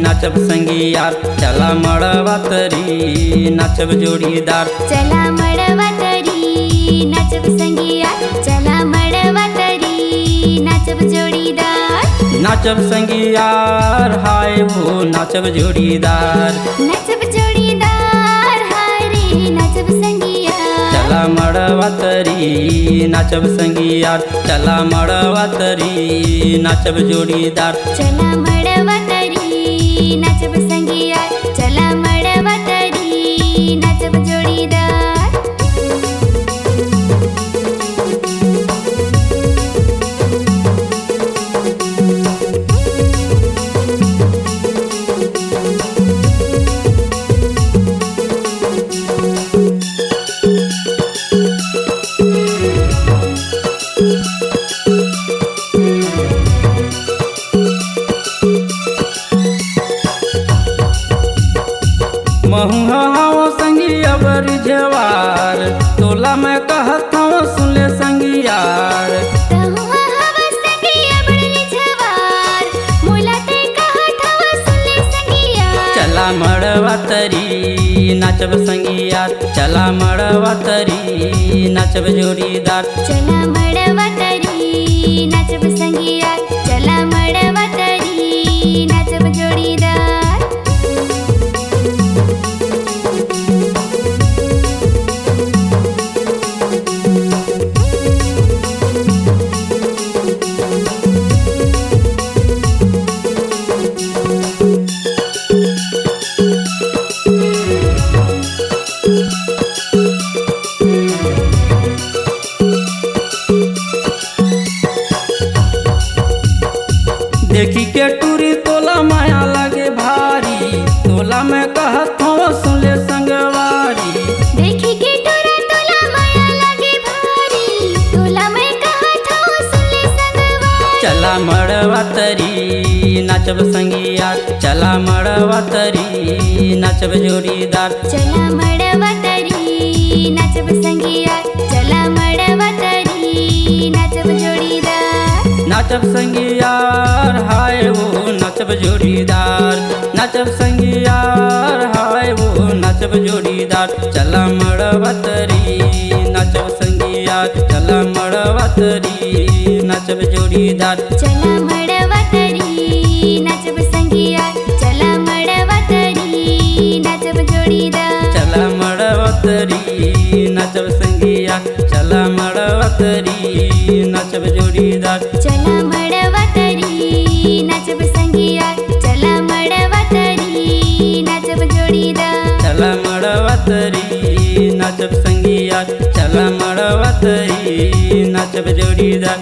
नाचब संगियार चला मड़वा तरी नाचब जोड़ीदार। चला मड़वा तरी नाचब संगियार चला मड़वा तरी नाचब जोड़ीदार। नाचब संगियार हाय वो नाचब जोड़ीदार। नाचब जोड़ीदार हाय रे नाचब संगियार। चला मड़वा तरी नाचब संगियार चला मड़वा तरी नाचब जोड़ीदार। चला मड़वा तरी नाचब संगियार चला मड़वा तरी नाचब जोड़ीदार। महुआ संगिया बरी जवार तोला मैं कहत हूँ सुन ले संगियार। चला मड़वा तरी नाचब संगियार चला मड़वा तरी नाचब जोड़ीदार। चला मड़वा तरी नाचब संगियार चला मड़वा तरी नाचब जोड़ीदार। देखी के टूरी तोला माया लगे भारी तोला मैं कहत हूँ सुन ले संगवारी। देखी के टूरा तोला माया लगे भारी तोला मैं कहत हूँ सुन ले संगवारी। चला मड़वा तरी नाचब संगियार चला मड़वा तरी नाचब जोड़ीदार। चला मड़वा तरी नाचब संगियार चला मड़वा तरी नाचब जोड़ीदार। नाचब संगियार हाय वो नाचब जोड़ीदार। नाचब संगियार हाय वो नाचब जोड़ीदार। चला मड़वा तरी नाचब संगियार चला मड़वा तरी नाचब जोड़ीदार। चला मड़वा तरी नाचब संगियार चला मड़वा तरी नाचब जोड़ीदार। चला मड़वा तरी नाचब संगियार चला मड़वा तरी नाचब जोड़ीदार। चला मड़वा तरी नाचब संगियार चला मड़वा तरी नाचब जोड़ीदार। चला मड़वा तरी नाचब संगियार चला मड़वा तरी नाचब जोड़ीदार।